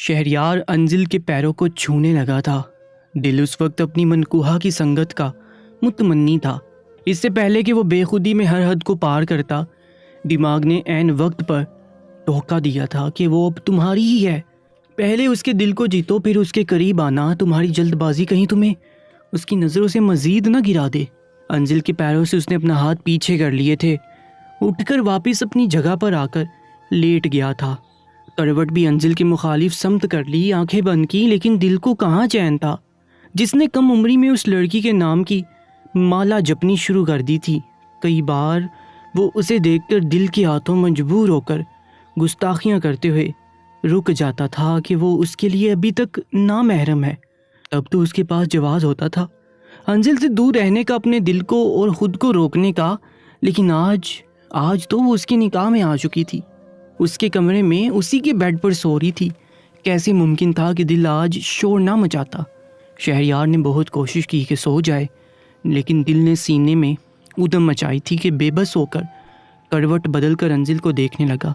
شہریار انزل کے پیروں کو چھونے لگا تھا۔ دل اس وقت اپنی منکوہا کی سنگت کا متمنی تھا۔ اس سے پہلے کہ وہ بے خودی میں ہر حد کو پار کرتا، دماغ نے عین وقت پر ٹوکا دیا تھا کہ وہ اب تمہاری ہی ہے۔ پہلے اس کے دل کو جیتو، پھر اس کے قریب آنا۔ تمہاری جلد بازی کہیں تمہیں اس کی نظروں سے مزید نہ گرا دے۔ انزل کے پیروں سے اس نے اپنا ہاتھ پیچھے کر لیے تھے، اٹھ کر واپس اپنی جگہ پر آ کر لیٹ گیا تھا۔ کروٹ بھی انزل کے مخالف سمت کر لی، آنکھیں بند کی، لیکن دل کو کہاں چین تھا، جس نے کم عمری میں اس لڑکی کے نام کی مالا جپنی شروع کر دی تھی۔ کئی بار وہ اسے دیکھ کر دل کے ہاتھوں مجبور ہو کر گستاخیاں کرتے ہوئے رک جاتا تھا کہ وہ اس کے لیے ابھی تک نامحرم ہے۔ تب تو اس کے پاس جواز ہوتا تھا انزل سے دور رہنے کا، اپنے دل کو اور خود کو روکنے کا، لیکن آج تو وہ اس کے نکاح میں آ چکی تھی، اس کے کمرے میں اسی کے بیڈ پر سو رہی تھی۔ کیسے ممکن تھا کہ دل آج شور نہ مچاتا؟ شہریار نے بہت کوشش کی کہ سو جائے، لیکن دل نے سینے میں ادم مچائی تھی کہ بے بس ہو کر کروٹ بدل کر انزل کو دیکھنے لگا،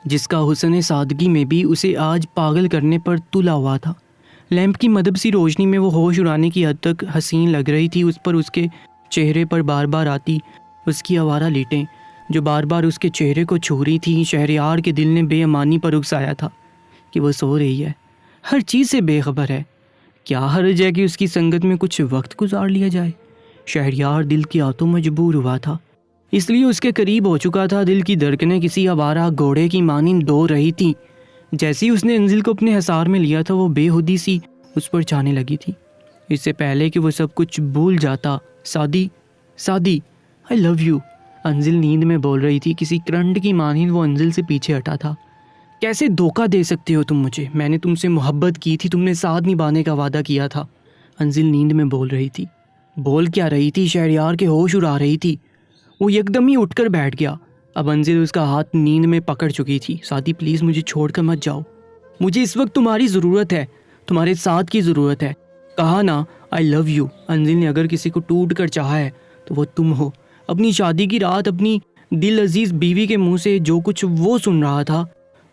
جس کا حسن سادگی میں بھی اسے آج پاگل کرنے پر تلا ہوا تھا۔ لیمپ کی مدب سی روشنی میں وہ ہوش اڑانے کی حد تک حسین لگ رہی تھی۔ اس پر اس کے چہرے پر بار بار آتی اس کی آوارہ لیٹیں جو بار بار اس کے چہرے کو چھو رہی تھی۔ شہریار کے دل نے بے امانی پر اکسایا تھا کہ وہ سو رہی ہے، ہر چیز سے بے خبر ہے، کیا حرج ہے کہ اس کی سنگت میں کچھ وقت گزار لیا جائے۔ شہریار دل کے ہاتھوں مجبور ہوا تھا، اس لیے اس کے قریب ہو چکا تھا۔ دل کی دھڑکنیں کسی آوارہ گھوڑے کی مانند دوڑ رہی تھی۔ جیسے ہی اس نے انزل کو اپنے حصار میں لیا تھا، وہ بے ہودی سی اس پر جانے لگی تھی۔ اس سے پہلے کہ وہ سب کچھ بھول جاتا، سادی آئی لو یو انزل نیند میں بول رہی تھی۔ کسی کرنٹ کی مانند وہ انزل سے پیچھے ہٹا تھا۔ کیسے دھوکہ دے سکتے ہو تم مجھے؟ میں نے تم سے محبت کی تھی، تم نے ساتھ نبھانے کا وعدہ کیا تھا، انزل نیند میں بول رہی تھی۔ بول کیا رہی تھی؟ شہریار کے ہوش اڑا رہی تھی۔ وہ یکدم ہی اٹھ کر بیٹھ گیا۔ اب انزل اس کا ہاتھ نیند میں پکڑ چکی تھی۔ سادی پلیز مجھے چھوڑ کر مت جاؤ، مجھے اس وقت تمہاری ضرورت ہے، تمہارے ساتھ کی ضرورت ہے۔ کہا نا آئی لو یو۔ انزل نے اگر کسی کو ٹوٹ کر چاہا ہے تو وہ تم ہو۔ اپنی شادی کی رات اپنی دل عزیز بیوی کے منہ سے جو کچھ وہ سن رہا تھا،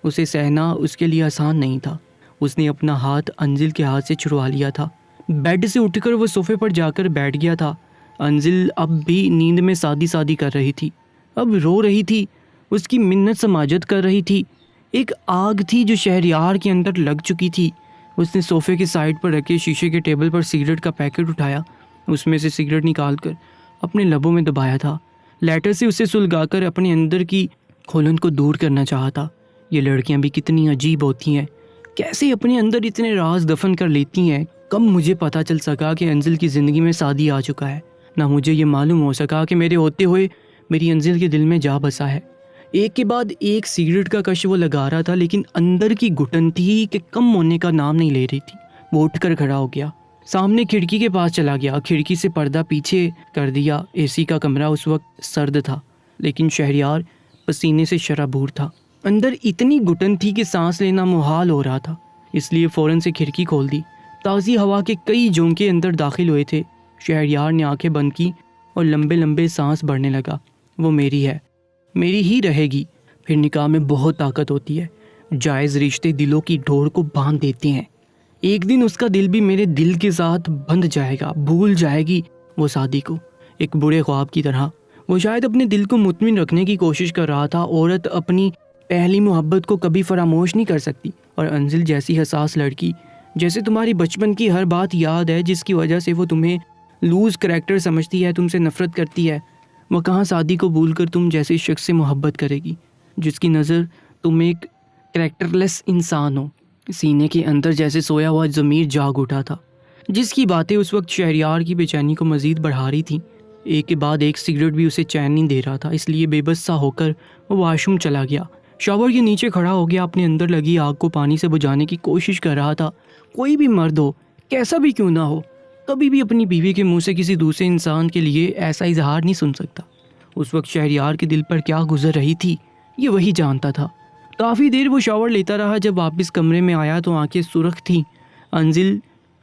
اسے سہنا اس کے لیے آسان نہیں تھا۔ اس نے اپنا ہاتھ انزل کے ہاتھ سے چھڑوا لیا تھا۔ بیڈ سے اٹھ کر وہ صوفے پر جا کر بیٹھ گیا تھا۔ انزل اب بھی نیند میں سادی کر رہی تھی، اب رو رہی تھی، اس کی منت سماجت کر رہی تھی۔ ایک آگ تھی جو شہریار کے اندر لگ چکی تھی۔ اس نے صوفے کے سائڈ پر رکھے شیشے کے ٹیبل پر سگریٹ کا پیکٹ اٹھایا، اس میں سے سگریٹ نکال کر اپنے لبوں میں دبایا تھا۔ لیٹر سے اسے سلگا کر اپنے اندر کی کھولن کو دور کرنا چاہتا۔ یہ لڑکیاں بھی کتنی عجیب ہوتی ہیں، کیسے اپنے اندر اتنے راز دفن کر لیتی ہیں۔ کب مجھے پتہ چل سکا کہ انزل کی زندگی میں سادی آ چکا ہے، نہ مجھے یہ معلوم ہو سکا کہ میرے ہوتے ہوئے میری انزل کے دل میں جا بسا ہے۔ ایک کے بعد ایک سگریٹ کا کش وہ لگا رہا تھا، لیکن اندر کی گھٹن تھی کہ کم ہونے کا نام نہیں لے رہی تھی۔ وہ اٹھ کر کھڑا ہو گیا، سامنے کھڑکی کے پاس چلا گیا، کھڑکی سے پردہ پیچھے کر دیا۔ اے سی کا کمرہ اس وقت سرد تھا، لیکن شہریار پسینے سے شرابور تھا۔ اندر اتنی گھٹن تھی کہ سانس لینا محال ہو رہا تھا، اس لیے فوراً سے کھڑکی کھول دی۔ تازی ہوا کے کئی جھونکے اندر داخل ہوئے تھے۔ شہریار نے آنکھیں بند کی اور لمبے سانس بھرنے لگا۔ وہ میری ہے، میری ہی رہے گی۔ پھر نکاح میں بہت طاقت ہوتی ہے، جائز رشتے دلوں کی ڈور کو باندھ دیتے ہیں۔ ایک دن اس کا دل بھی میرے دل کے ساتھ بندھ جائے گا، بھول جائے گی وہ سادی کو، ایک بڑے خواب کی طرح۔ وہ شاید اپنے دل کو مطمئن رکھنے کی کوشش کر رہا تھا۔ عورت اپنی پہلی محبت کو کبھی فراموش نہیں کر سکتی، اور انزل جیسی حساس لڑکی، جیسے تمہاری بچپن کی ہر بات یاد ہے، جس کی وجہ سے وہ تمہیں لوز کریکٹر سمجھتی ہے، تم سے نفرت کرتی ہے، وہ کہاں سادی کو بھول کر تم جیسے شخص سے محبت کرے گی جس کی نظر تم ایک کریکٹر لیس انسان ہو۔ سینے کے اندر جیسے سویا ہوا ضمیر جاگ اٹھا تھا، جس کی باتیں اس وقت شہریار کی بے چینی کو مزید بڑھا رہی تھیں۔ ایک کے بعد ایک سگریٹ بھی اسے چین نہیں دے رہا تھا، اس لیے بے بس سا ہو کر وہ واش روم چلا گیا۔ شاور کے نیچے کھڑا ہو گیا، اپنے اندر لگی آگ کو پانی سے بجھانے کی کوشش کر رہا تھا۔ کوئی بھی مرد ہو، کیسا بھی کیوں نہ ہو، کبھی بھی اپنی بیوی کے منہ سے کسی دوسرے انسان کے لیے ایسا اظہار نہیں سن سکتا۔ اس وقت شہریار کے دل پر کیا گزر رہی تھی، یہ وہی جانتا تھا۔ کافی دیر وہ شاور لیتا رہا۔ جب واپس کمرے میں آیا تو آنکھیں سرخ تھیں، انزل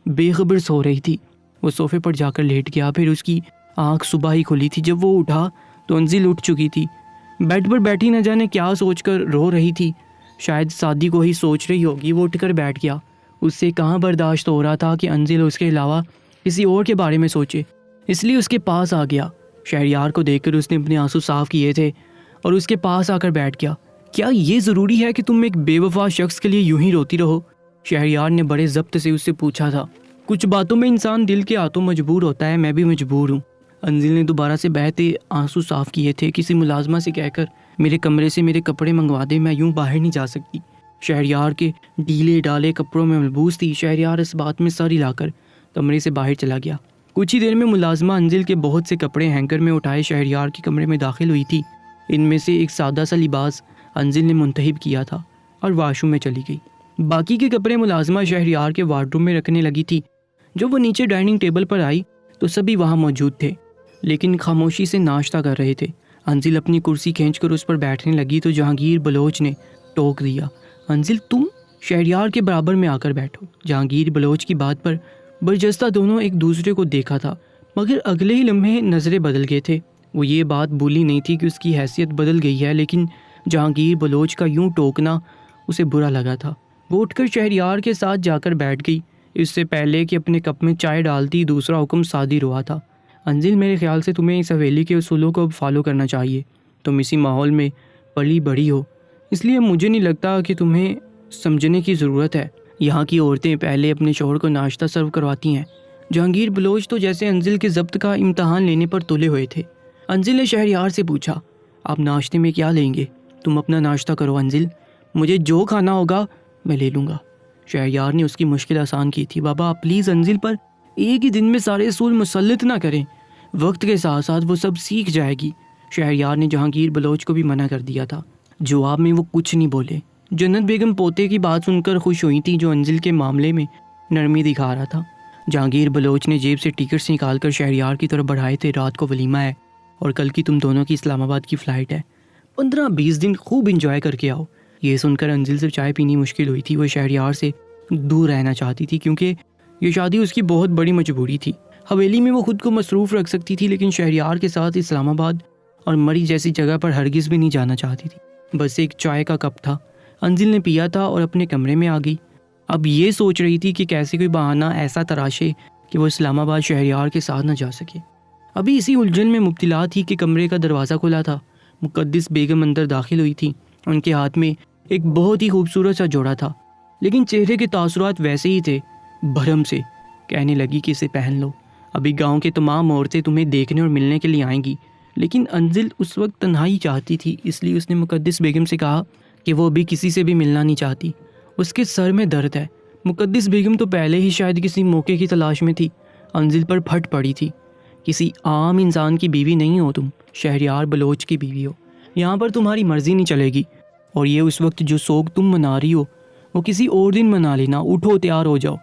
بے خبر سو رہی تھی۔ وہ صوفے پر جا کر لیٹ گیا، پھر اس کی آنکھ صبح ہی کھلی تھی۔ جب وہ اٹھا تو انزل اٹھ چکی تھی، بیڈ پر بیٹھی نہ جانے کیا سوچ کر رو رہی تھی۔ شاید سعدی کو ہی سوچ رہی ہوگی۔ وہ اٹھ کر بیٹھ گیا۔ اس سے کہاں برداشت ہو رہا تھا کہ انزل اس کے علاوہ کسی اور کے بارے میں سوچے، اس لیے اس کے پاس آ گیا۔ شہریار کو دیکھ کر اس نے اپنے آنسو صاف کیے تھے اور اس کے پاس آ کر بیٹھ گیا۔ کیا یہ ضروری ہے کہ تم ایک بے وفا شخص کے لیے یوں ہی روتی رہو؟ شہریار نے بڑے ضبط سے اس سے پوچھا تھا۔ کچھ باتوں میں انسان دل کے ہاتھوں مجبور ہوتا ہے، میں بھی مجبور ہوں۔ انزل نے دوبارہ سے بہتے آنسو صاف کیے تھے۔ کسی ملازمہ سے کہہ کر میرے کمرے سے میرے کپڑے منگوا دے، میں یوں باہر نہیں جا سکتی۔ شہریار کے ڈھیلے ڈالے کپڑوں میں ملبوس تھی۔ شہریار اس بات میں سر ہلا کر کمرے سے باہر چلا گیا۔ کچھ ہی دیر میں ملازمہ انزل کے بہت سے کپڑے ہینگر میں اٹھائے شہریار کے کمرے میں داخل ہوئی تھی۔ ان میں سے ایک سادہ سا لباس انزل نے منتخب کیا تھا اور واش روم میں چلی گئی۔ باقی کے کپڑے ملازمہ شہریار کے وارڈ روم میں رکھنے لگی تھی۔ جب وہ نیچے ڈائننگ ٹیبل پر آئی تو سبھی وہاں موجود تھے، لیکن خاموشی سے ناشتہ کر رہے تھے۔ انزل اپنی کرسی کھینچ کر اس پر بیٹھنے لگی تو جہانگیر بلوچ نے ٹوک دیا، انزل تم شہریار کے برابر میں آ کر بیٹھو۔ جہانگیر بلوچ کی بات پر برجستہ دونوں ایک دوسرے کو دیکھا تھا، مگر اگلے ہی لمحے نظریں بدل گئے تھے۔ وہ یہ بات بھولی نہیں تھی کہ اس کی حیثیت بدل گئی ہے، لیکن جہانگیر بلوچ کا یوں ٹوکنا اسے برا لگا تھا۔ وہ اٹھ کر شہریار کے ساتھ جا کر بیٹھ گئی۔ اس سے پہلے کہ اپنے کپ میں چائے ڈالتی دوسرا حکم صادر ہوا تھا، انزل میرے خیال سے تمہیں اس حویلی کے اصولوں کو اب فالو کرنا چاہیے۔ تم اسی ماحول میں پلی بڑھی ہو، اس لیے مجھے نہیں لگتا کہ تمہیں سمجھنے کی ضرورت ہے۔ یہاں کی عورتیں پہلے اپنے شوہر کو ناشتہ سرو کرواتی ہیں۔ جہانگیر بلوچ تو جیسے انزل کے ضبط کا امتحان لینے پر تلے ہوئے تھے۔ انزل نے شہریار سے پوچھا، آپ ناشتے میں کیا لیں گے؟ تم اپنا ناشتہ کرو انزل، مجھے جو کھانا ہوگا میں لے لوں گا۔ شہریار نے اس کی مشکل آسان کی تھی۔ بابا آپ پلیز انزل پر ایک ہی دن میں سارے اصول مسلط نہ کریں، وقت کے ساتھ ساتھ وہ سب سیکھ جائے گی۔ شہریار نے جہانگیر بلوچ کو بھی منع کر دیا تھا۔ جواب میں وہ کچھ نہیں بولے۔ جنت بیگم پوتے کی بات سن کر خوش ہوئی تھی جو انزل کے معاملے میں نرمی دکھا رہا تھا۔ جہانگیر بلوچ نے جیب سے ٹکٹس نکال کر شہریار کی طرف بڑھائے تھے۔ رات کو ولیمہ ہے اور کل کی تم دونوں کی اسلام آباد کی فلائٹ ہے، 15-20 دن خوب انجوائے کر کے آؤ۔ یہ سن کر انزل سے چائے پینی مشکل ہوئی تھی۔ وہ شہریار سے دور رہنا چاہتی تھی کیونکہ یہ شادی اس کی بہت بڑی مجبوری تھی۔ حویلی میں وہ خود کو مصروف رکھ سکتی تھی، لیکن شہریار کے ساتھ اسلام آباد اور مری جیسی جگہ پر ہرگز بھی نہیں جانا چاہتی تھی۔ بس ایک چائے کا کپ تھا، انزل نے پیا تھا اور اپنے کمرے میں آ گئی۔ اب یہ سوچ رہی تھی کہ کیسے کوئی بہانہ ایسا تراشے کہ وہ اسلام آباد شہریار کے ساتھ نہ جا سکے۔ ابھی اسی الجھن میں مبتلا تھی کہ کمرے کا دروازہ کھلا تھا۔ مقدس بیگم اندر داخل ہوئی تھی۔ ان کے ہاتھ میں ایک بہت ہی خوبصورت سا جوڑا تھا، لیکن چہرے کے تاثرات ویسے ہی تھے، بھرم سے۔ کہنے لگی کہ اسے پہن لو، ابھی گاؤں کے تمام عورتیں تمہیں دیکھنے اور ملنے کے لیے آئیں گی۔ لیکن انزل اس وقت تنہائی چاہتی تھی، اس لیے اس نے مقدس بیگم سے کہا کہ وہ ابھی کسی سے بھی ملنا نہیں چاہتی، اس کے سر میں درد ہے۔ مقدس بیگم تو پہلے ہی شاید کسی موقع کی تلاش میں تھی، انزل پر پھٹ پڑی تھی۔ کسی عام انسان کی بیوی نہیں ہو تم، شہریار بلوچ کی بیوی ہو۔ یہاں پر تمہاری مرضی نہیں چلے گی، اور یہ اس وقت جو سوگ تم منا رہی ہو وہ کسی اور دن منا لینا۔ اٹھو، تیار ہو جاؤ،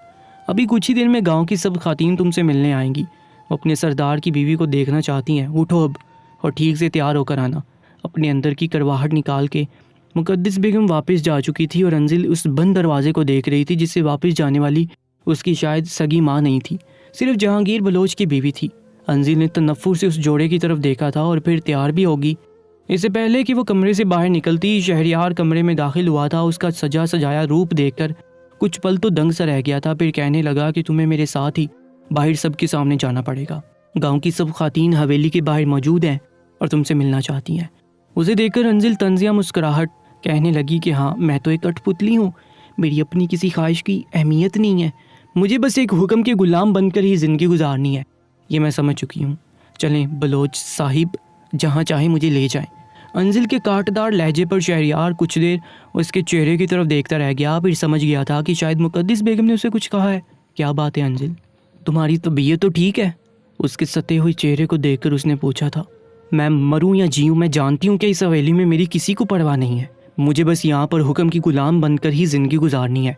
ابھی کچھ ہی دیر میں گاؤں کی سب خواتین تم سے ملنے آئیں گی، وہ اپنے سردار کی بیوی کو دیکھنا چاہتی ہیں۔ اٹھو اب اور ٹھیک سے تیار ہو کر آنا۔ اپنے اندر کی کرواہٹ نکال کے مقدس بیگم واپس جا چکی تھی اور انزل اس بند دروازے کو دیکھ رہی تھی جس سے واپس جانے والی اس کی شاید سگی ماں نہیں تھی، صرف جہانگیر بلوچ کی بیوی تھی۔ انزل نے تنفر سے اس جوڑے کی طرف دیکھا تھا اور پھر تیار بھی ہوگی۔ اس سے پہلے کہ وہ کمرے سے باہر نکلتی، شہریار کمرے میں داخل ہوا تھا۔ اس کا سجا سجایا روپ دیکھ کر کچھ پل تو دنگ سا رہ گیا تھا، پھر کہنے لگا کہ تمہیں میرے ساتھ ہی باہر سب کے سامنے جانا پڑے گا۔ گاؤں کی سب خواتین حویلی کے باہر موجود ہیں اور تم سے ملنا چاہتی ہیں۔ اسے دیکھ کر انزل طنزیہ مسکراہٹ کہنے لگی کہ ہاں، میں تو ایک کٹ پتلی ہوں، میری اپنی کسی خواہش کی اہمیت نہیں ہے، مجھے بس ایک حکم کے غلام بن کر ہی زندگی گزارنی ہے، یہ میں سمجھ چکی ہوں۔ چلیں بلوچ صاحب، جہاں چاہیں مجھے لے جائیں۔ انزل کے کاٹدار لہجے پر شہریار کچھ دیر اس کے چہرے کی طرف دیکھتا رہ گیا، پھر سمجھ گیا تھا کہ شاید مقدس بیگم نے اسے کچھ کہا ہے۔ کیا بات ہے انزل، تمہاری طبیعت تو ٹھیک ہے؟ اس کے ستے ہوئے چہرے کو دیکھ کر اس نے پوچھا تھا۔ میں مروں یا جیوں، میں جانتی ہوں کہ اس حویلی میں میری کسی کو پرواہ نہیں ہے، مجھے بس یہاں پر حکم کی غلام بن کر ہی زندگی گزارنی ہے۔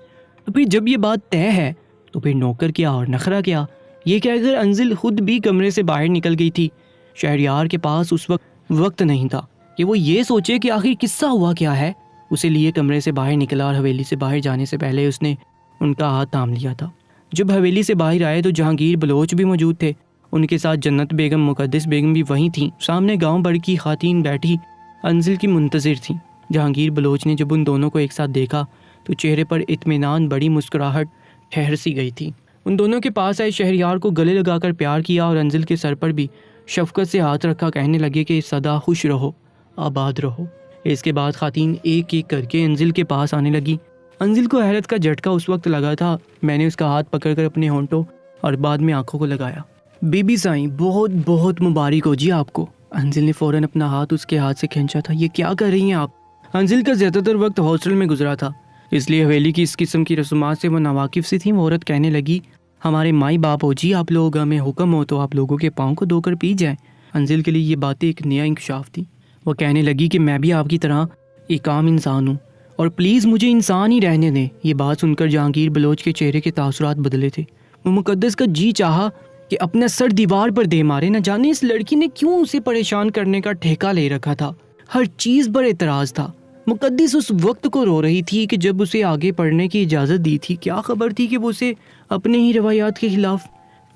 تو پھر جب یہ بات طے ہے تو پھر نوکر کیا اور نخرہ کیا؟ یہ کہہ کر انزل خود بھی کمرے سے باہر نکل گئی تھی۔ شہریار کے پاس اس وقت نہیں تھا کہ وہ یہ سوچے کہ آخر قصہ ہوا کیا ہے۔ اسے لیے کمرے سے باہر نکلا اور حویلی سے باہر جانے سے پہلے اس نے ان کا ہاتھ تھام لیا تھا۔ جب حویلی سے باہر آئے تو جہانگیر بلوچ بھی موجود تھے، ان کے ساتھ جنت بیگم، مقدس بیگم بھی وہیں تھیں۔ سامنے گاؤں بھر کی خواتین بیٹھی انزل کی منتظر تھیں۔ جہانگیر بلوچ نے جب ان دونوں کو ایک ساتھ دیکھا تو چہرے پر اطمینان بڑی مسکراہٹ ٹھہر سی گئی تھی۔ ان دونوں کے پاس آئے شہریار کو گلے لگا کر پیار کیا اور انزل کے سر پر بھی شفقت سے ہاتھ رکھا، کہنے لگے کہ سدا خوش رہو، آباد رہو۔ اس کے بعد خواتین ایک ایک کر کے انزل کے پاس آنے لگی۔ انزل کو حیرت کا جھٹکا اس وقت لگا تھا، میں نے اس کا ہاتھ پکڑ کر اپنے ہونٹوں اور بعد میں آنکھوں کو لگایا۔ بی بی سائیں بہت بہت مبارک ہو جی آپ کو۔ انزل نے فوراً اپنا ہاتھ اس کے ہاتھ سے کھینچا تھا۔ یہ کیا کر رہی ہیں آپ؟ انزل کا زیادہ تر وقت ہاسٹل میں گزرا تھا، اس لیے حویلی کی اس قسم کی رسومات سے وہ ناواقف سی تھی۔ وہ عورت کہنے لگی، ہمارے مائی باپ ہو جی آپ لوگ، ہمیں حکم ہو تو آپ لوگوں کے پاؤں کو دھو کر پی جائیں۔ انزل کے لیے یہ باتیں ایک نیا انکشاف تھی۔ وہ کہنے لگی کہ میں بھی آپ کی طرح ایک عام انسان ہوں اور پلیز مجھے انسان ہی رہنے دیں۔ یہ بات سن کر جہانگیر بلوچ کے چہرے کے تاثرات بدلے تھے۔ وہ مقدس کا جی چاہا کہ اپنا سر دیوار پر دے مارے۔ نہ جانے اس لڑکی نے کیوں اسے پریشان کرنے کا ٹھیکہ لے رکھا تھا، ہر چیز پر اعتراض تھا۔ مقدس اس وقت کو رو رہی تھی کہ جب اسے آگے پڑھنے کی اجازت دی تھی۔ کیا خبر تھی کہ وہ اسے اپنے ہی روایات کے خلاف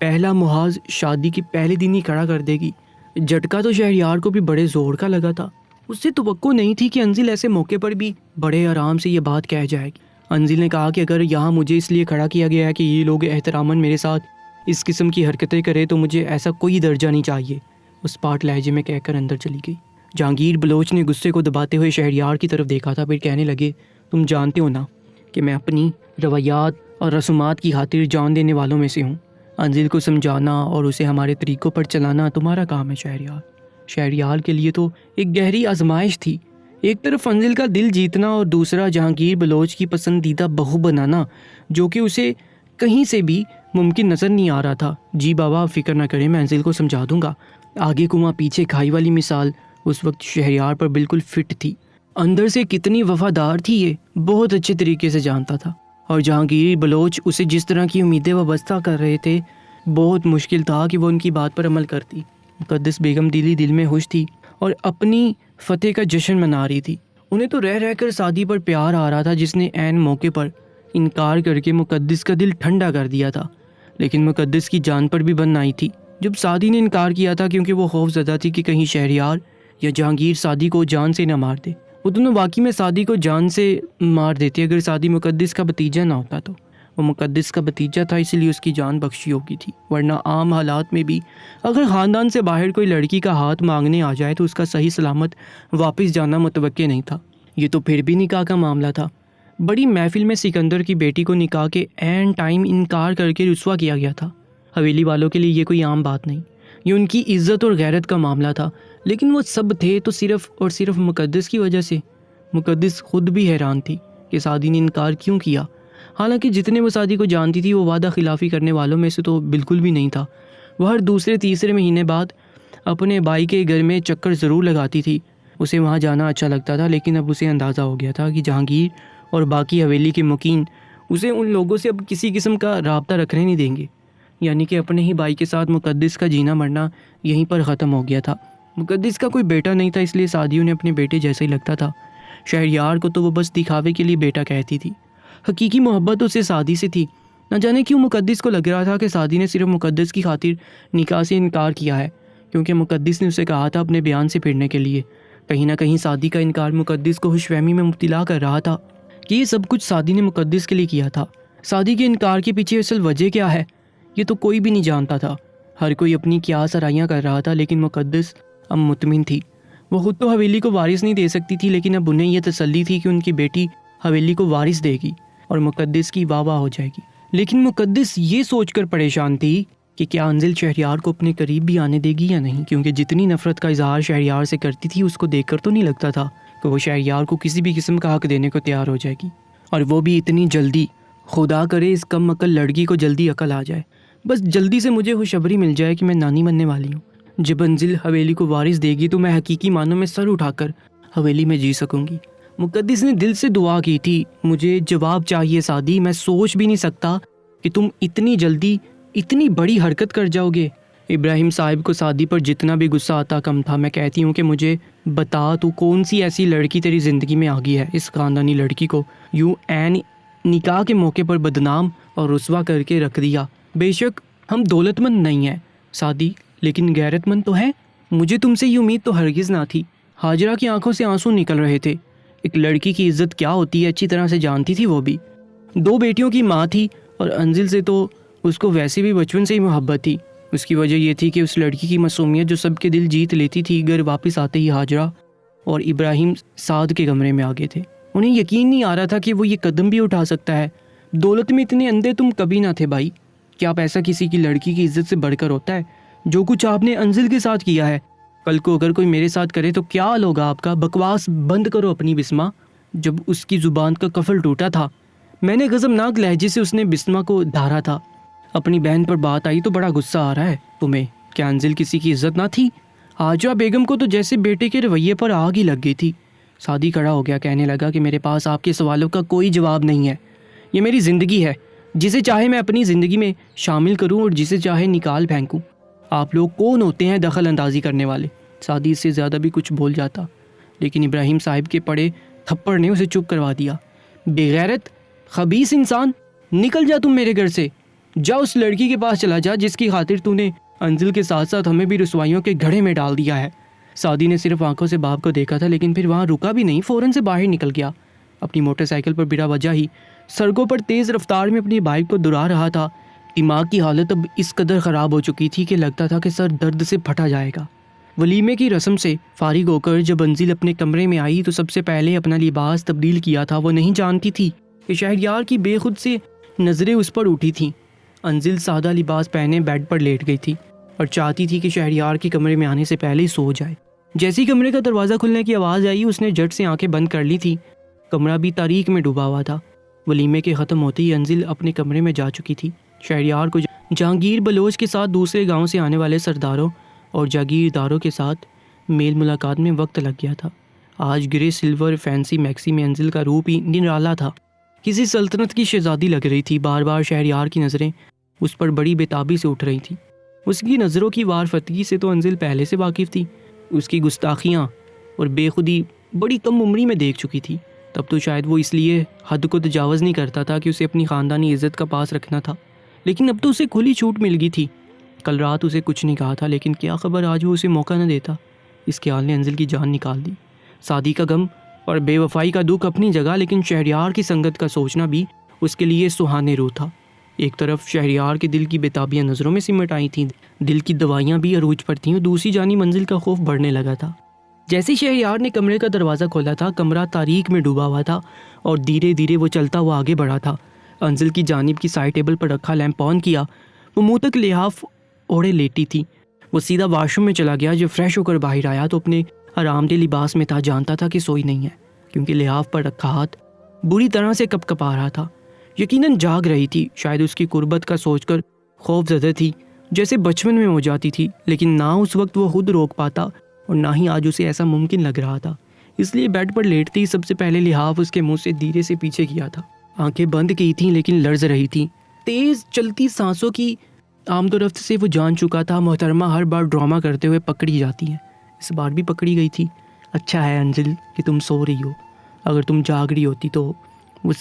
پہلا محاذ شادی کے پہلے دن ہی کھڑا کر دے گی۔ جھٹکا تو شہریار کو بھی بڑے زور کا لگا تھا۔ اس سے توقع نہیں تھی کہ انزل ایسے موقع پر بھی بڑے آرام سے یہ بات کہہ جائے گی۔ انزل نے کہا کہ اگر یہاں مجھے اس لیے کھڑا کیا گیا ہے کہ یہ لوگ احتراماً میرے ساتھ اس قسم کی حرکتیں کرے تو مجھے ایسا کوئی درجہ نہیں چاہیے، اس پاٹ لہجے میں کہہ کر اندر چلی گئی۔ جہانگیر بلوچ نے غصے کو دباتے ہوئے شہریار کی طرف دیکھا تھا، پھر کہنے لگے، تم جانتے ہو نا کہ میں اپنی روایات اور رسومات کی خاطر جان دینے والوں میں سے ہوں۔ انزل کو سمجھانا اور اسے ہمارے طریقوں پر چلانا تمہارا کام ہے شہریار۔ شہریار کے لیے تو ایک گہری آزمائش تھی، ایک طرف انزل کا دل جیتنا اور دوسرا جہانگیر بلوچ کی پسندیدہ بہو بنانا، جو کہ اسے کہیں سے بھی ممکن نظر نہیں آ رہا تھا۔ جی بابا فکر نہ کریں، میں انزل کو سمجھا دوں گا۔ آگے کنواں پیچھے کھائی والی مثال اس وقت شہریار پر بالکل فٹ تھی۔ اندر سے کتنی وفادار تھی یہ بہت اچھے طریقے سے جانتا تھا، اور جہانگیر بلوچ اسے جس طرح کی امیدیں وابستہ کر رہے تھے بہت مشکل تھا کہ وہ ان کی بات پر عمل کرتی۔ مقدس بیگم دل میں خوش تھی اور اپنی فتح کا جشن منا رہی تھی۔ انہیں تو رہ رہ کر سعدی پر پیار آ رہا تھا، جس نے عین موقع پر انکار کر کے مقدس کا دل ٹھنڈا کر دیا تھا۔ لیکن مقدس کی جان پر بھی بن آئی تھی جب سعدی نے انکار کیا تھا، کیونکہ وہ خوف زدہ تھی کہ کہیں شہریار یا جہانگیر سعدی کو جان سے نہ مار دے۔ وہ دونوں واقعی میں سعدی کو جان سے مار دیتے اگر سعدی مقدس کا بھتیجا نہ ہوتا تو۔ وہ مقدس کا بھتیجا تھا، اسی لیے اس کی جان بخشی ہوگی تھی، ورنہ عام حالات میں بھی اگر خاندان سے باہر کوئی لڑکی کا ہاتھ مانگنے آ جائے تو اس کا صحیح سلامت واپس جانا متوقع نہیں تھا۔ یہ تو پھر بھی نکاح کا معاملہ تھا۔ بڑی محفل میں سکندر کی بیٹی کو نکاح کے عین ٹائم انکار کر کے رسوا کیا گیا تھا۔ حویلی والوں کے لیے یہ کوئی عام بات نہیں، یہ ان کی عزت اور غیرت کا معاملہ تھا۔ لیکن وہ سب تھے تو صرف اور صرف مقدس کی وجہ سے۔ مقدس خود بھی حیران تھی کہ سعدی نے انکار کیوں کیا، حالانکہ جتنے وہ سعدی کو جانتی تھی وہ وعدہ خلافی کرنے والوں میں سے تو بالکل بھی نہیں تھا۔ وہ ہر دوسرے تیسرے مہینے بعد اپنے بھائی کے گھر میں چکر ضرور لگاتی تھی۔ اسے وہاں جانا اچھا لگتا تھا، لیکن اب اسے اندازہ ہو گیا تھا کہ جہانگیر اور باقی حویلی کے مکین اسے ان لوگوں سے اب کسی قسم کا رابطہ رکھنے نہیں دیں گے، یعنی کہ اپنے ہی بھائی کے ساتھ مقدس کا جینا مرنا یہیں پر ختم ہو گیا تھا۔ مقدس کا کوئی بیٹا نہیں تھا، اس لیے سعدی انہیں اپنے بیٹے جیسا ہی لگتا تھا۔ شہریار کو تو وہ بس دکھاوے کے لیے بیٹا کہتی تھی، حقیقی محبت اسے سعدی سے تھی۔ نہ جانے کیوں مقدس کو لگ رہا تھا کہ سعدی نے صرف مقدس کی خاطر نکاح سے انکار کیا ہے، کیونکہ مقدس نے اسے کہا تھا اپنے بیان سے پھرنے کے لیے۔ کہیں نہ کہیں سعدی کا انکار مقدس کو خوش فہمی میں مبتلا کر رہا تھا کہ یہ سب کچھ سعدی نے مقدس کے لیے کیا تھا۔ سعدی کے انکار کے پیچھے اصل وجہ کیا ہے یہ تو کوئی بھی نہیں جانتا تھا۔ ہر کوئی اپنی کیا سرائیاں کر رہا تھا، لیکن مقدس اب مطمئن تھی۔ وہ خود تو حویلی کو وارث نہیں دے سکتی تھی، لیکن اب انہیں یہ تسلی تھی کہ ان کی بیٹی حویلی کو وارث دے گی اور مقدس کی واہ واہ ہو جائے گی۔ لیکن مقدس یہ سوچ کر پریشان تھی کہ کیا انزل شہریار کو اپنے قریب بھی آنے دے گی یا نہیں، کیونکہ جتنی نفرت کا اظہار شہریار سے کرتی تھی اس کو دیکھ کر تو نہیں لگتا تھا کہ وہ شہریار کو کسی بھی قسم کا حق دینے کو تیار ہو جائے گی، اور وہ بھی اتنی جلدی۔ خدا کرے اس کم عقل لڑکی کو جلدی عقل آ جائے، بس جلدی سے مجھے خوشخبری مل جائے کہ میں نانی بننے والی ہوں۔ جب انزل حویلی کو وارث دے گی تو میں حقیقی معنوں میں سر اٹھا کر حویلی میں جی سکوں گی۔ مقدس نے دل سے دعا کی تھی، مجھے جواب چاہیے سعدی، میں سوچ بھی نہیں سکتا کہ تم اتنی جلدی اتنی بڑی حرکت کر جاؤ گے۔ ابراہیم صاحب کو سعدی پر جتنا بھی غصہ آتا کم تھا۔ میں کہتی ہوں کہ مجھے بتا تو کون سی ایسی لڑکی تیری زندگی میں آ گئی ہے، اس خاندانی لڑکی کو یوں عین نکاح کے موقع پر بدنام اور رسوا کر کے رکھ دیا۔ بے شک ہم دولت مند نہیں ہیں سعدی، لیکن غیرت مند تو ہیں۔ مجھے تم سے یہ امید تو ہرگز نہ تھی۔ ہاجرہ کی آنکھوں سے آنسو نکل رہے تھے۔ ایک لڑکی کی عزت کیا ہوتی ہے اچھی طرح سے جانتی تھی وہ بھی. 2 بیٹیوں کی ماں تھی اور انزل سے تو اس کو ویسے بھی بچپن سے ہی محبت تھی. اس کی وجہ یہ تھی کہ اس لڑکی کی معصومیت جو سب کے دل جیت لیتی تھی گھر واپس آتے ہی ہاجرہ اور ابراہیم سعد کے کمرے میں آ گئے تھے. انہیں یقین نہیں آ رہا تھا کہ وہ یہ قدم بھی اٹھا سکتا ہے. دولت میں اتنے اندھے تم کبھی نہ تھے بھائی. کیا پیسہ کسی کی لڑکی کی عزت سے بڑھ کر ہوتا ہے؟ جو کچھ آپ نے انزل کے ساتھ کیا ہے کل کو اگر کوئی میرے ساتھ کرے تو کیا حال ہوگا آپ کا؟ بکواس بند کرو اپنی بسما. جب اس کی زبان کا قفل ٹوٹا تھا میں نے غضبناک لہجے سے اس نے بسما کو دھارا تھا. اپنی بہن پر بات آئی تو بڑا غصہ آ رہا ہے تمہیں. کیا انزل کسی کی عزت نہ تھی؟ ہاجرہ بیگم کو تو جیسے بیٹے کے رویے پر آگ ہی لگ گئی تھی. سعدی کھڑا ہو گیا، کہنے لگا کہ میرے پاس آپ کے سوالوں کا کوئی جواب نہیں ہے. یہ میری زندگی ہے، جسے چاہے میں اپنی زندگی میں شامل کروں اور جسے چاہے نکال پھینکوں. آپ لوگ کون ہوتے ہیں دخل اندازی کرنے والے؟ سعدی اس سے زیادہ بھی کچھ بول جاتا لیکن ابراہیم صاحب کے پڑے تھپڑ نے اسے چپ کروا دیا. بے غیرت، خبیث انسان، نکل جا تم میرے گھر سے. جا اس لڑکی کے پاس چلا جا جس کی خاطر تو نے انزل کے ساتھ ساتھ ہمیں بھی رسوائیوں کے گھڑے میں ڈال دیا ہے. سعدی نے صرف آنکھوں سے باپ کو دیکھا تھا لیکن پھر وہاں رکا بھی نہیں، فوراً سے باہر نکل گیا. اپنی موٹر سائیکل پر بلا وجہ ہی سڑکوں پر تیز رفتار میں اپنی بائک کو دورا رہا تھا. دماغ کی حالت اب اس قدر خراب ہو چکی تھی کہ لگتا تھا کہ سر درد سے پھٹا جائے گا. ولیمے کی رسم سے فارغ ہو کر جب انزل اپنے کمرے میں آئی تو سب سے پہلے اپنا لباس تبدیل کیا تھا. وہ نہیں جانتی تھی کہ شہریار کی بے خود سے نظریں اس پر اٹھی تھیں. انزل سادہ لباس پہنے بیڈ پر لیٹ گئی تھی اور چاہتی تھی کہ شہریار کے کمرے میں آنے سے پہلے ہی سو جائے. جیسی کمرے کا دروازہ کھلنے کی آواز آئی اس نے جھٹ سے آنکھیں بند کر لی تھی. کمرہ بھی تاریک میں ڈوبا ہوا تھا. ولیمے کے ختم ہوتے ہی انزل اپنے کمرے میں جا چکی تھی. شہریار کو جہانگیر بلوچ کے ساتھ دوسرے گاؤں سے آنے والے سرداروں اور جاگیرداروں کے ساتھ میل ملاقات میں وقت لگ گیا تھا. آج گرے سلور فینسی میکسی میں انزل کا روپ ہی نرالا تھا. کسی سلطنت کی شہزادی لگ رہی تھی. بار بار شہریار کی نظریں اس پر بڑی بےتابی سے اٹھ رہی تھیں. اس کی نظروں کی وار فتگی سے تو انزل پہلے سے واقف تھی. اس کی گستاخیاں اور بے خودی بڑی کم عمری میں دیکھ چکی تھی. تب تو شاید وہ اس لیے حد کو تجاوز نہیں کرتا تھا کہ اسے اپنی خاندانی عزت کا پاس رکھنا تھا، لیکن اب تو اسے کھلی چھوٹ مل گئی تھی. کل رات اسے کچھ نہیں کہا تھا لیکن کیا خبر آج وہ اسے موقع نہ دیتا. اس خیال نے انزل کی جان نکال دی. سعدی کا غم اور بے وفائی کا دکھ اپنی جگہ، لیکن شہریار کی سنگت کا سوچنا بھی اس کے لیے سہانے رو تھا. ایک طرف شہریار کے دل کی بےتابیاں نظروں میں سمٹ آئی تھیں، دل کی دوائیاں بھی عروج پر تھیں، اور دوسری جانی منزل کا خوف بڑھنے لگا تھا. جیسے شہریار نے کمرے کا دروازہ کھولا تھا کمرہ تاریک میں ڈوبا ہوا تھا اور دھیرے دھیرے وہ چلتا ہوا آگے بڑھا تھا. انزل کی جانب کی سائڈ ٹیبل پر رکھا لیمپ آن کیا. وہ منہ تک لحاف اوڑھے لیٹی تھی. وہ سیدھا واش روم میں چلا گیا. جب فریش ہو کر باہر آیا تو اپنے آرام دہ لباس میں تھا. جانتا تھا کہ سوئی نہیں ہے کیونکہ لحاف پر رکھا ہاتھ بری طرح سے کپ کپا رہا تھا. یقیناً جاگ رہی تھی. شاید اس کی قربت کا سوچ کر خوف زدہ تھی جیسے بچپن میں ہو جاتی تھی، لیکن نہ اس وقت وہ خود روک پاتا اور نہ ہی آج اسے ایسا ممکن لگ رہا تھا. اس لیے بیڈ پر لیٹتی سب سے پہلے لحاف اس کے منہ سے دھیرے سے پیچھے کیا تھا. آنکھیں بند کی تھیں لیکن لرز رہی تھیں. تیز چلتی سانسوں کی آمد و رفت سے وہ جان چکا تھا محترمہ ہر بار ڈرامہ کرتے ہوئے پکڑی جاتی ہیں. اس بار بھی پکڑی گئی تھی. اچھا ہے انجل کہ تم سو رہی ہو. اگر تم جاگ رہی ہوتی تو وہ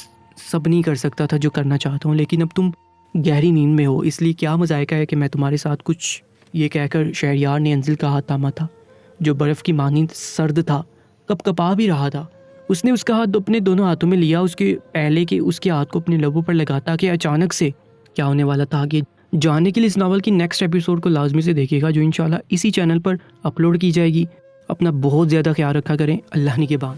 سب نہیں کر سکتا تھا جو کرنا چاہتا ہوں، لیکن اب تم گہری نیند میں ہو، اس لیے کیا مذائقہ ہے کہ میں تمہارے ساتھ کچھ. یہ کہہ کر شہریار نے انزل کا ہاتھ تھاما تھا جو برف کی مانند سرد تھا، کپ کپا بھی رہا تھا. اس نے اس کا ہاتھ اپنے دونوں ہاتھوں میں لیا، اس کے پہلے کہ اس کے ہاتھ کو اپنے لبوں پر لگاتا کہ اچانک سے کیا ہونے والا تھا. کہ جاننے کے لیے اس ناول کی نیکسٹ ایپیسوڈ کو لازمی سے دیکھے گا جو انشاءاللہ اسی چینل پر اپلوڈ کی جائے گی. اپنا بہت زیادہ خیال رکھا کریں. اللہ نگہبان.